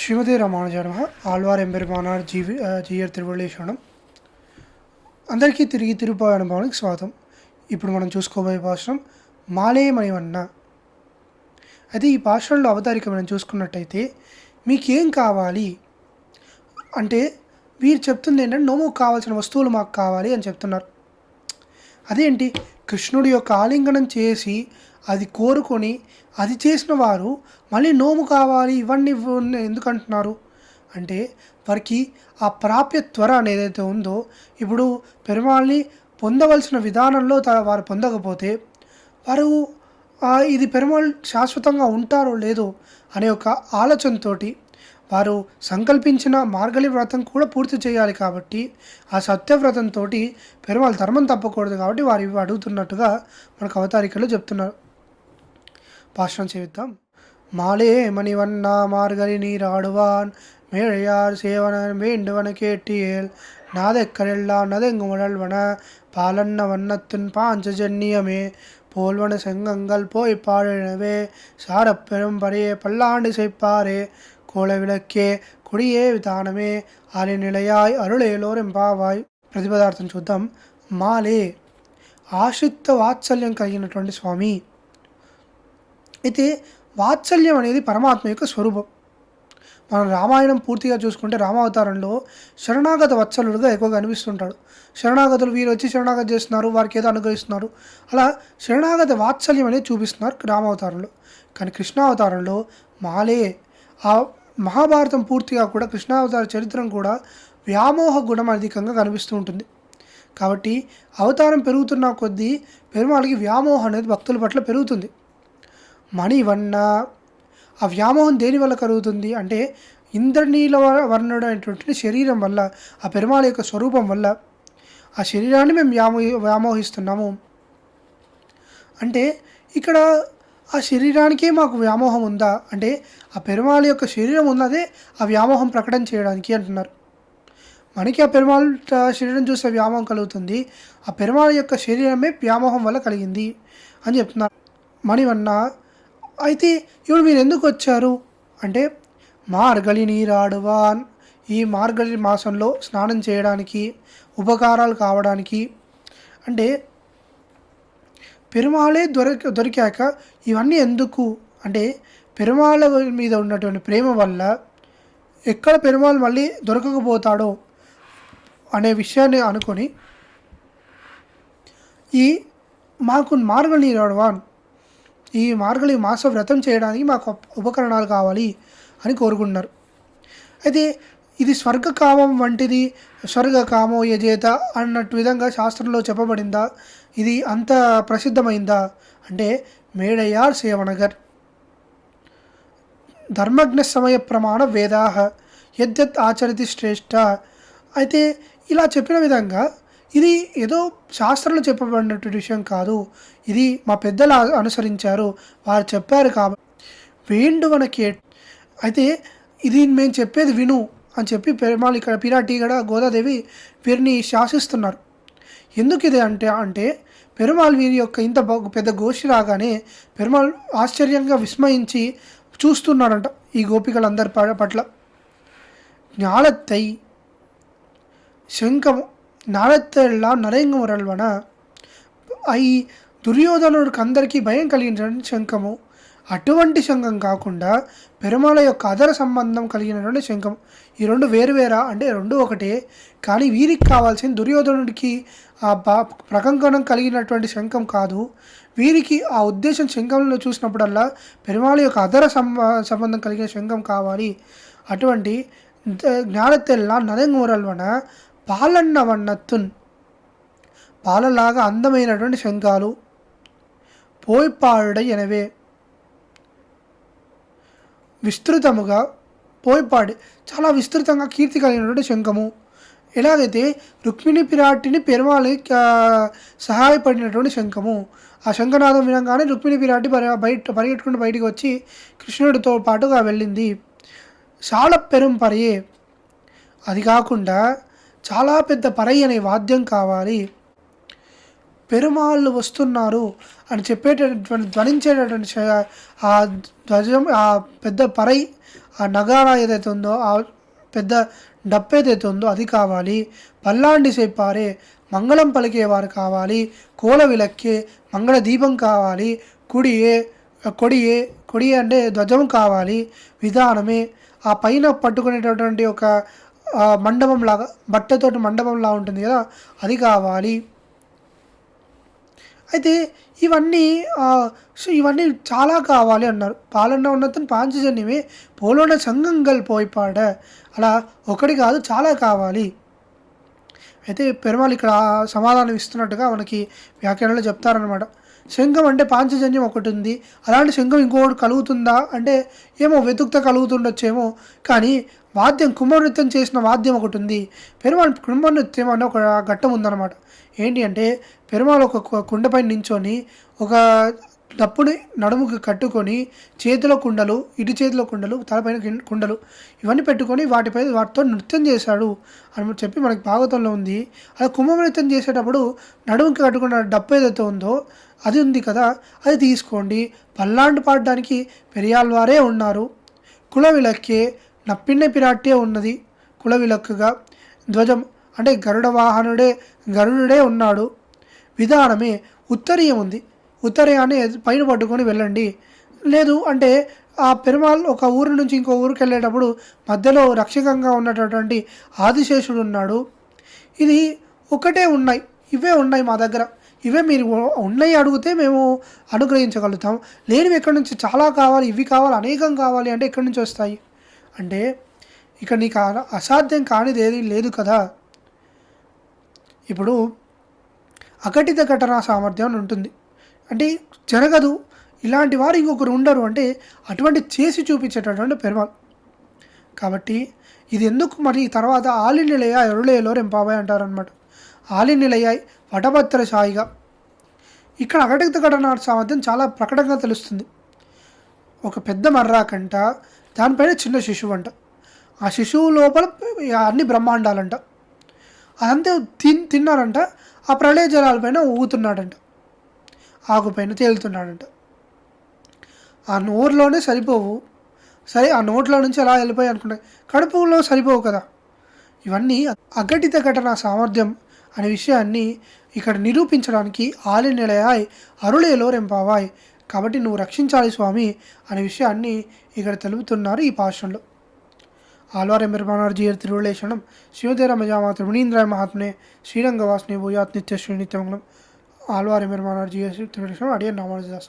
ஸ்ரீமதே ராமானுஜர் ఆళ్వార్ ఎంబెరుమానార్ జీయర్ తిరువళ్ళేశ్వరం. అందరికీ తిరిగి తిరుపతి అనుభవానికి స్వాగతం. ఇప్పుడు మనం చూసుకోబోయే పాశ్రం మాలే మణివన్న. అయితే ఈ పాశ్రంలో అవతారిక మనం చూసుకున్నట్టయితే మీకేం కావాలి అంటే వీరు చెప్తుంది ఏంటంటే నోముకు కావాల్సిన వస్తువులు మాకు కావాలి అని చెప్తున్నారు. అదేంటి, కృష్ణుడి యొక్క ఆలింగనం చేసి అది కోరుకొని అది చేసిన వారు మళ్ళీ నోము కావాలి ఇవన్నీ ఎందుకు అంటున్నారు అంటే వారికి ఆ ప్రాప్య త్వర అనేదైతే ఉందో, ఇప్పుడు పెరుమాళ్ళని పొందవలసిన విధానంలో వారు పొందకపోతే వారు ఇది పెరుమాళ్ శాశ్వతంగా ఉంటారో లేదో అనే ఒక ఆలోచనతో వారు సంకల్పించిన మార్గళి వ్రతం కూడా పూర్తి చేయాలి. కాబట్టి ఆ సత్యవ్రతంతో పెరుమాళ్ ధర్మం తప్పకూడదు. కాబట్టి వారు ఇవి అడుగుతున్నట్టుగా మనకు అవతారికలో చెప్తున్నారు. பாஷ்ரம் சேவித்தாம். மாலே மணிவண்ணா மார்கழி நீராடுவான் மேழையார் சேவனன் வேண்டுவன கேட்டியேல் நாதெக்கரெல்லாம் நதெங்கும் உழல்வன பாலன்ன வண்ணத்தின் பாஞ்சஜன்னியமே போல்வன செங்கங்கள் போய் பாழவே சாரப்பெரும் பறையே பல்லாண்டு செய்ப்பாரே கோல విளకే కొడియే విధానమే ఆలి నిలయాయ్ అరుళేలోరెంపావాయ్. ప్రతిపదార్థం చూద్దాం. మాలే ఆశ్రిత వాత్సల్యం కలిగినటువంటి స్వామి. అయితే వాత్సల్యం అనేది పరమాత్మ యొక్క స్వరూపం. మనం రామాయణం పూర్తిగా చూసుకుంటే రామావతారంలో శరణాగత వత్సలుడుగా ఎక్కువగా అనిపిస్తుంటాడు. శరణాగతులు వీరు వచ్చి శరణాగతి చేస్తున్నారు, వారికి ఏదో అనుగ్రహిస్తున్నారు, అలా శరణాగత వాత్సల్యం అనేది చూపిస్తున్నారు రామావతారంలో. కానీ కృష్ణావతారంలో మాలే, ఆ మహాభారతం పూర్తిగా కూడా కృష్ణావతార చరిత్రం కూడా వ్యామోహ గుణం అధికంగా కనిపిస్తూ ఉంటుంది. కాబట్టి అవతారం పెరుగుతున్న కొద్దీ పెరుమాళకి వ్యామోహం అనేది భక్తుల పట్ల పెరుగుతుంది. మణివన్న, ఆ వ్యామోహం దేని వల్ల కలుగుతుంది అంటే ఇంద్రనీల వర్ణుడు అనేటువంటి శరీరం వల్ల, ఆ పెరుమాళ యొక్క స్వరూపం వల్ల ఆ శరీరాన్ని మేము వ్యామోహిస్తున్నాము. అంటే ఇక్కడ ఆ శరీరానికే మాకు వ్యామోహం ఉందా అంటే ఆ పెరుమాళ యొక్క శరీరం ఉన్నదే ఆ వ్యామోహం ప్రకటన చేయడానికి అంటున్నారు. మనకి ఆ పెరుమాళ శరీరం చూసే వ్యామోహం కలుగుతుంది, ఆ పెరుమాళ యొక్క శరీరమే వ్యామోహం వల్ల కలిగింది అని చెప్తున్నారు. మణివన్న, అయితే ఇప్పుడు మీరు ఎందుకు వచ్చారు అంటే మార్గళి నీరాడువాన్, ఈ మార్గళి మాసంలో స్నానం చేయడానికి, ఉపకారాలు కావడానికి, అంటే పెరుమాళే దొరికాక ఇవన్నీ ఎందుకు అంటే పెరుమాళ మీద ఉన్నటువంటి ప్రేమ వల్ల ఎక్కడ పెరుమాళ్ మళ్ళీ దొరకకపోతాడో అనే విషయాన్ని అనుకొని ఈ మాకు మార్గళి నీరాడువాన్, ఈ మార్గళి మాస వ్రతం చేయడానికి మాకు ఉపకరణాలు కావాలి అని కోరుకుంటున్నారు. అయితే ఇది స్వర్గకామం వంటిది, స్వర్గకామో యజేత అన్నట్టు విధంగా శాస్త్రంలో చెప్పబడిందా, ఇది అంత ప్రసిద్ధమైందా అంటే మేడయార్ సేవనగర్ ధర్మజ్ఞ సమయ ప్రమాణ వేదాహ యద్యత్ ఆచరితి శ్రేష్ఠ. అయితే ఇలా చెప్పిన విధంగా ఇది ఏదో శాస్త్రంలో చెప్పబడినటువంటి విషయం కాదు, ఇది మా పెద్దలు అనుసరించారు, వారు చెప్పారు కాబట్టి వేండువనకే. అయితే ఇది మేము చెప్పేది విను అని చెప్పి పెరుమాళ్ ఇక్కడ పిరాటి కూడా గోదాదేవి వీరిని శాసిస్తున్నారు. ఎందుకు ఇది అంటే పెరుమాళ్ వీరి యొక్క ఇంత పెద్ద గోష్ఠి రాగానే పెరుమాళ్ ఆశ్చర్యంగా విస్మయించి చూస్తున్నాడంట ఈ గోపికలందరి పట్ల. జ్ఞానత్తై శంఖము నాడెత్తెల్లా నరేంగ మురల్వన, ఈ దుర్యోధనుడికి అందరికీ భయం కలిగినటువంటి శంఖము, అటువంటి శంఖం కాకుండా పెరుమాళ యొక్క అదర సంబంధం కలిగినటువంటి శంఖం. ఈ రెండు వేరువేరా అంటే రెండు ఒకటే, కానీ వీరికి కావాల్సిన దుర్యోధనుడికి ఆ ప్రకంకణం కలిగినటువంటి శంఖం కాదు. వీరికి ఆ ఉద్దేశం శంఖంలో చూసినప్పుడల్లా పెరుమాళ యొక్క అదర సంబంధం కలిగిన శంఖం కావాలి. అటువంటి జ్ఞానత్తెల్లా నరేంగ మురల్వన పాలన్న వన్నత్తున్, పాలలాగా అందమైనటువంటి శంఖాలు పోయిపాడుడై ఎనవే, విస్తృతముగా పోయిపాడి చాలా విస్తృతంగా కీర్తి కలిగినటువంటి శంఖము. ఎలాగైతే రుక్మిణి పిరాటిని పెరుమాళి సహాయపడినటువంటి శంఖము, ఆ శంఖనాదం వినగానే రుక్మిణి పిరాటి పరిగెట్టుకుంటూ బయటికి వచ్చి కృష్ణుడితో పాటుగా వెళ్ళింది. చాలా పెరుం పరియే, అది కాకుండా చాలా పెద్ద పరై అనే వాద్యం కావాలి. పెరుమాళ్ళు వస్తున్నారు అని చెప్పేటటువంటి ధ్వనించేటటువంటి ఆ ధ్వజం, ఆ పెద్ద పరై, ఆ నగారా ఏదైతే ఉందో, ఆ పెద్ద డప్పు ఏదైతే ఉందో అది కావాలి. పల్లాండి సేపారే మంగళం పలికేవారు కావాలి. కోల విలక్కే మంగళ దీపం కావాలి. కుడియే కొడియే కొడియే అంటే ధ్వజం కావాలి. విధానమే ఆ పైన పట్టుకునేటటువంటి ఒక మండపం లాగా, బట్టతోటి మండపంలా ఉంటుంది కదా, అది కావాలి. అయితే ఇవన్నీ ఇవన్నీ చాలా కావాలి అన్నారు. పాలన్న ఉన్నతను పాంచజన్యమే పోలోన సంగంగల్ పోయిపాడ. అలా ఒకటి కాదు, చాలా కావాలి. అయితే పెరుమాళ్ ఇక్కడ సమాధానం ఇస్తున్నట్టుగా మనకి వ్యాఖ్యానంలో చెప్తారనమాట. శంఖం అంటే పాంచజన్యం ఒకటి ఉంది, అలాంటి శంఖం ఇంకొకటి కలుగుతుందా అంటే ఏమో వెతుకుతా కలుగుతుండొచ్చేమో. కానీ వాద్యం కుంభనృత్యం చేసిన వాద్యం ఒకటి ఉంది. పెరుమాళ్ కుంభనృత్యం అనే ఒక ఘట్టం ఉందన్నమాట. ఏంటి అంటే పెరుమాళ్ ఒక కుండపై నించొని ఒక డప్పుని నడుముకి కట్టుకొని చేతిలో కుండలు, ఇటు చేతిలో కుండలు, తలపైన కుండలు ఇవన్నీ పెట్టుకొని వాటితో నృత్యం చేశాడు అని చెప్పి మనకి భాగవతంలో ఉంది. అలా కుంభనృత్యం చేసేటప్పుడు నడుముకి కట్టుకున్న డప్పు ఏదైతే ఉందో అది ఉంది కదా, అది తీసుకోండి. పల్లాండు పాడడానికి పెరియాళ్వారే ఉన్నారు. కుల విలక్కే నప్పిన్న పిరాట్టే ఉన్నది కుల విలక్కుగా. ధ్వజం అంటే గరుడుడే ఉన్నాడు. విధానమే ఉత్తరీయం ఉంది. ఉత్తరీయాన్ని పైన పట్టుకొని వెళ్ళండి. లేదు అంటే ఆ పెరుమాళ్ ఒక ఊరు నుంచి ఇంకో ఊరికి వెళ్ళేటప్పుడు మధ్యలో రక్షకంగా ఉన్నటువంటి ఆదిశేషుడు ఉన్నాడు. ఇది ఒకటే ఉన్నాయి, ఇవే ఉన్నాయి మా దగ్గర, ఇవే మీరు ఉన్నాయి అడిగితే మేము అనుగ్రహించగలుగుతాం. లేనివి ఎక్కడి నుంచి చాలా కావాలి, ఇవి కావాలి, అనేకం కావాలి అంటే ఎక్కడి నుంచి వస్తాయి అంటే ఇక్కడ నీకు అసాధ్యం కానిది ఏది లేదు కదా. ఇప్పుడు అఘటిత ఘటనా సామర్థ్యం అని ఉంటుంది, అంటే జరగదు, ఇలాంటి వారు ఇంకొకరు ఉండరు అంటే అటువంటి చేసి చూపించేటటువంటి పెరుమాళ్. కాబట్టి ఇది ఎందుకు మరి తర్వాత ఆలినిలయ ఎరుళయలో రెంపాబాయ్ అంటారనమాట. ఆలినిలయాయ్ వటభద్ర సాయిగా ఇక్కడ అఘటిత ఘటనా సామర్థ్యం చాలా ప్రకటనగా తెలుస్తుంది. ఒక పెద్ద మర్రాకంట, దానిపైన చిన్న శిశువు అంట, ఆ శిశువు లోపల అన్ని బ్రహ్మాండాలంట. అదంతా తిన్నారంట. ఆ ప్రళయ జలాలపైన ఊగుతున్నాడంట, ఆకుపైన తేలుతున్నాడంట. ఆ నోరులోనే సరిపోవు, సరే ఆ నోట్లో నుంచి ఎలా వెళ్ళిపోయి అనుకుంటాయి, కడుపులో సరిపోవు కదా. ఇవన్నీ అఘటిత ఘటనా సామర్థ్యం అనే విషయాన్ని ఇక్కడ నిరూపించడానికి ఆలినిలయాయ్ అరుళేలో రెంపావాయ్, కాబట్టి నువ్వు రక్షించాలి స్వామి అనే విషయాన్ని ఇక్కడ తెలుపుతున్నారు ఈ పాశ్రంలో. ఆళ్వార్ ఎంబెరుమానార్ జీయర్ తిరువళేషణం శివతేర మజామా త్రిమునీంద్రాయ మహాత్మనే శ్రీరంగవాసిని భూయాత్ నిత్య శ్రీ నిత్యమంగళం. ఆళ్వార్ ఎంబెరుమానార్ జీయర్ తిరువళేషణం అడియన్ రామానుజదాస్.